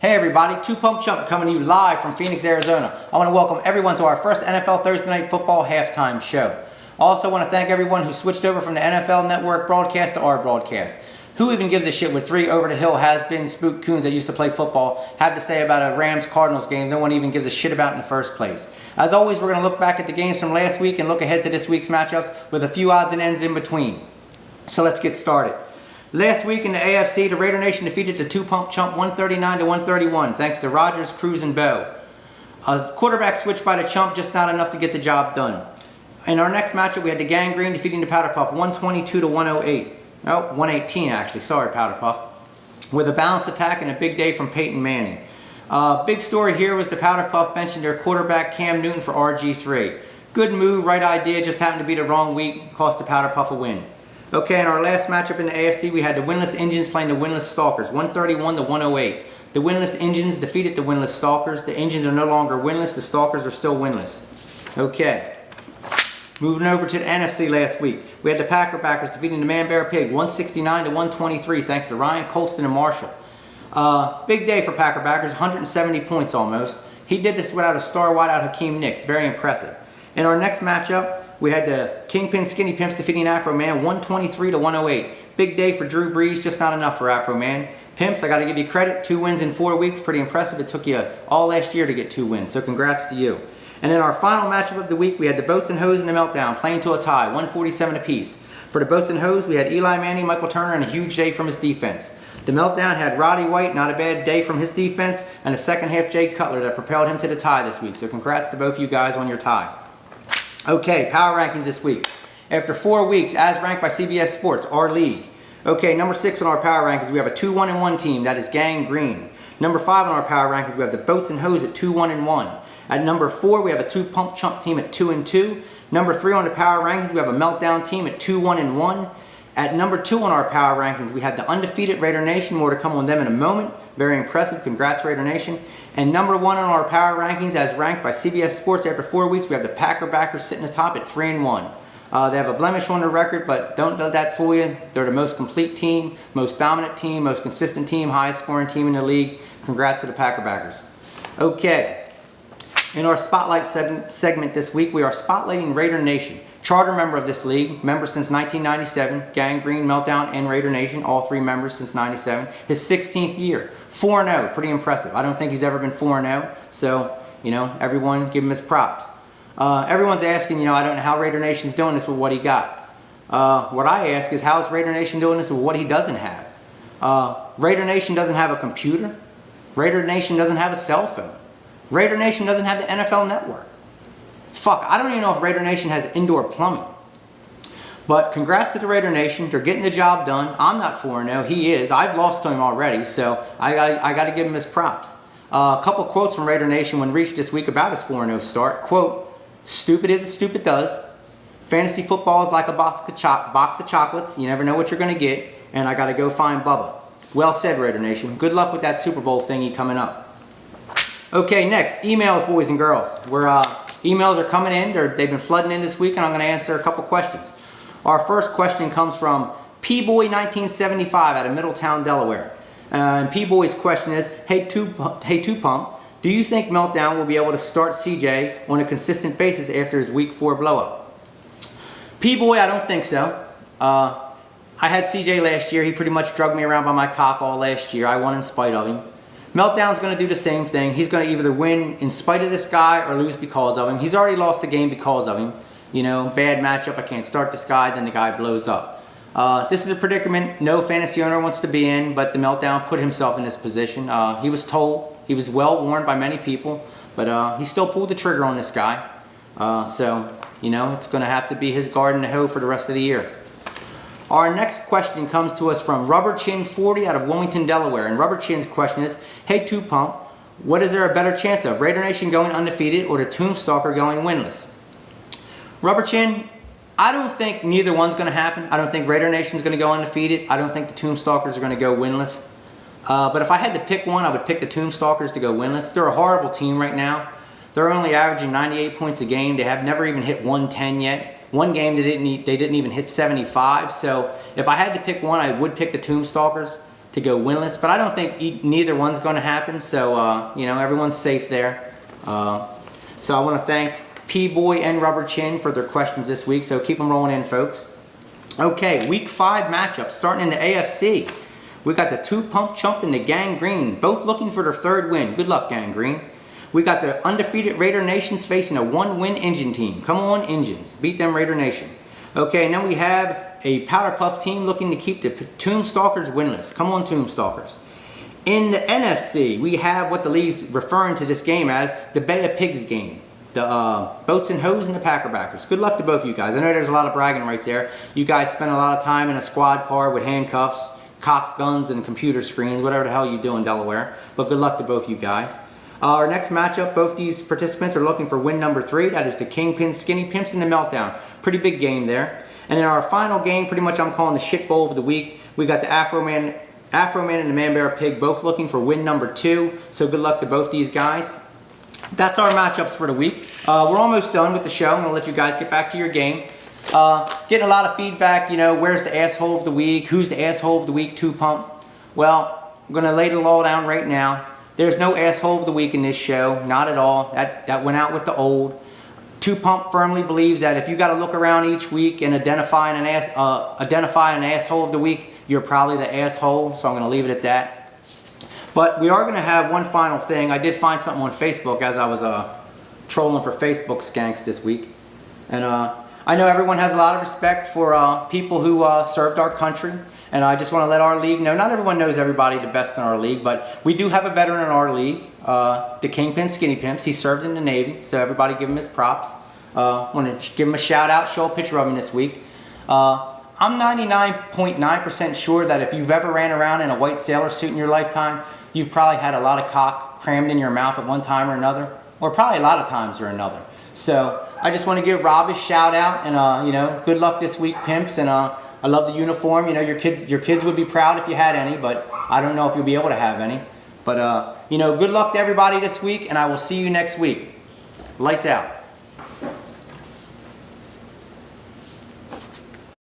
Hey everybody, Two Pump Chump coming to you live from Phoenix, Arizona. I want to welcome everyone to our first NFL Thursday Night Football halftime show. Also want to thank everyone who switched over from the NFL Network broadcast to our broadcast. Who even gives a shit what three over-the-hill has-been spook coons that used to play football have to say about a Rams-Cardinals game no one even gives a shit about in the first place? As always, we're going to look back at the games from last week and look ahead to this week's matchups with a few odds and ends in between. So let's get started. Last week in the AFC, the Raider Nation defeated the Two Pump Chump 139-131 thanks to Rodgers, Cruz, and Bo. A quarterback switch by the Chump, just not enough to get the job done. In our next matchup, we had the Gang Green defeating the Powder Puff 122-108. Oh, 118 actually. Sorry, Powder Puff. With a balanced attack and a big day from Peyton Manning. Big story here was the Powder Puff benching their quarterback Cam Newton for RG3. Good move, right idea, just happened to be the wrong week, cost the Powder Puff a win. Okay, in our last matchup in the AFC, we had the Winless Engines playing the Winless Stalkers, 131-108. The Winless Engines defeated the Winless Stalkers. The Engines are no longer winless, the Stalkers are still winless. Okay, moving over to the NFC last week, we had the Packer Backers defeating the Man Bear Pig, 169-123, thanks to Ryan Colston and Marshall. Big day for Packer Backers, 170 points almost. He did this without a star wideout Hakeem Nicks, very impressive. In our next matchup, we had the Kingpin Skinny Pimps defeating Afro Man 123-108. Big day for Drew Brees, just not enough for Afro Man. Pimps, I got to give you credit. 2 wins in 4 weeks, pretty impressive. It took you all last year to get 2 wins, so congrats to you. And in our final matchup of the week, we had the Boats and Hose and the Meltdown playing to a tie, 147 apiece. For the Boats and Hose, we had Eli Manning, Michael Turner, and a huge day from his defense. The Meltdown had Roddy White, not a bad day from his defense, and a second half Jay Cutler that propelled him to the tie this week. So congrats to both you guys on your tie. Okay, power rankings this week. After 4 weeks, as ranked by CBS Sports, our league. Okay, number 6 on our power rankings, we have a 2-1-1 team. That is Gang Green. Number 5 on our power rankings, we have the Boats and Hose at 2-1-1. At number 4, we have a Two Pump Chump team at 2-2. Number 3 on the power rankings, we have a Meltdown team at 2-1-1. At number 2 on our power rankings, we had the undefeated Raider Nation. More to come on them in a moment. Very impressive. Congrats, Raider Nation. And number 1 on our power rankings, as ranked by CBS Sports after 4 weeks, we have the Packer Backers sitting atop at 3-1. They have a blemish on their record, but don't let that fool you. They're the most complete team, most dominant team, most consistent team, highest scoring team in the league. Congrats to the Packer Backers. Okay. In our Spotlight segment this week, we are spotlighting Raider Nation. Charter member of this league, member since 1997, Gang Green, Meltdown, and Raider Nation, all 3 members since 97. His 16th year, 4-0, pretty impressive. I don't think he's ever been 4-0, so, everyone give him his props. Everyone's asking, I don't know how Raider Nation's doing this with what he got. What I ask is, how's Raider Nation doing this with what he doesn't have? Raider Nation doesn't have a computer. Raider Nation doesn't have a cell phone. Raider Nation doesn't have the NFL Network. Fuck, I don't even know if Raider Nation has indoor plumbing. But congrats to the Raider Nation. They're getting the job done. I'm not 4-0. He is. I've lost to him already, so I got to give him his props. A couple quotes from Raider Nation when reached this week about his 4-0 start. Quote, "Stupid is as stupid does. Fantasy football is like a box of chocolates. You never know what you're going to get. And I got to go find Bubba." Well said, Raider Nation. Good luck with that Super Bowl thingy coming up. Okay, next, emails, boys and girls. Emails are coming in. They've been flooding in this week, and I'm going to answer a couple questions. Our first question comes from P-Boy1975 out of Middletown, Delaware. And P-Boy's question is, Hey Two Pump, do you think Meltdown will be able to start CJ on a consistent basis after his Week 4 blow-up? P-Boy, I don't think so. I had CJ last year. He pretty much drugged me around by my cock all last year. I won in spite of him. Meltdown's going to do the same thing. He's going to either win in spite of this guy or lose because of him. He's already lost the game because of him. Bad matchup. I can't start this guy. Then the guy blows up. This is a predicament no fantasy owner wants to be in, but the Meltdown put himself in this position. He was told. He was well warned by many people, but he still pulled the trigger on this guy. So, it's going to have to be his garden to hoe for the rest of the year. Our next question comes to us from Rubber Chin 40 out of Wilmington, Delaware. And Rubber Chin's question is, Hey Two Pump, what is there a better chance of? Raider Nation going undefeated or the Tombstalker going winless? Rubber Chin, I don't think neither one's going to happen. I don't think Raider Nation's going to go undefeated. I don't think the Tombstalkers are going to go winless. But if I had to pick one, I would pick the Tombstalkers to go winless. They're a horrible team right now. They're only averaging 98 points a game. They have never even hit 110 yet. One game they didn't even hit 75. So if I had to pick one, I would pick the Tombstalkers. to go winless, but I don't think neither one's going to happen. So you know, everyone's safe there. So I want to thank P-Boy and Rubber Chin for their questions this week. So keep them rolling in, folks. Okay, week 5 matchup starting in the AFC. We got the 2 Pump Chump and the Gang Green, both looking for their 3rd win. Good luck, Gang Green. We got the undefeated Raider Nations facing a 1-win Injun team. Come on, Injuns. Beat them, Raider Nation. Okay, and then we have a Powder Puff team looking to keep the Tombstalkers winless. Come on, Tombstalkers. In the NFC, we have what the league's referring to this game as the Bay of Pigs game. The Boats and Hoes and the Packerbackers. Good luck to both of you guys. I know there's a lot of bragging rights there. You guys spend a lot of time in a squad car with handcuffs, cop guns, and computer screens, whatever the hell you do in Delaware. But good luck to both you guys. Our next matchup, both these participants are looking for win number 3. That is the Kingpin Skinny Pimps and the Meltdown. Pretty big game there. And in our final game, pretty much I'm calling the shit bowl of the week, we got the Afro Man and the Man Bear Pig both looking for win number 2. So good luck to both these guys. That's our matchups for the week. We're almost done with the show. I'm going to let you guys get back to your game. Getting a lot of feedback, you know, where's the asshole of the week? Who's the asshole of the week, 2 Pump? Well, I'm going to lay the law down right now. There's no asshole of the week in this show. Not at all. That went out with the old. 2 Pump firmly believes that if you got to look around each week and identify an asshole of the week, you're probably the asshole. So I'm going to leave it at that. But we are going to have one final thing. I did find something on Facebook as I was trolling for Facebook skanks this week. And I know everyone has a lot of respect for people who served our country. And I just want to let our league know, not everyone knows everybody the best in our league, but we do have a veteran in our league, the Kingpin Skinny Pimps. He served in the Navy, so everybody give him his props. Want to give him a shout out, show a picture of him this week. I'm 99.9% sure that if you've ever ran around in a white sailor suit in your lifetime, you've probably had a lot of cock crammed in your mouth at one time or another, or probably a lot of times or another. So I just want to give Rob a shout out, and you know, good luck this week, pimps. And I love the uniform. You know, your kids would be proud if you had any, but I don't know if you'll be able to have any. But you know, good luck to everybody this week, and I will see you next week. Lights out.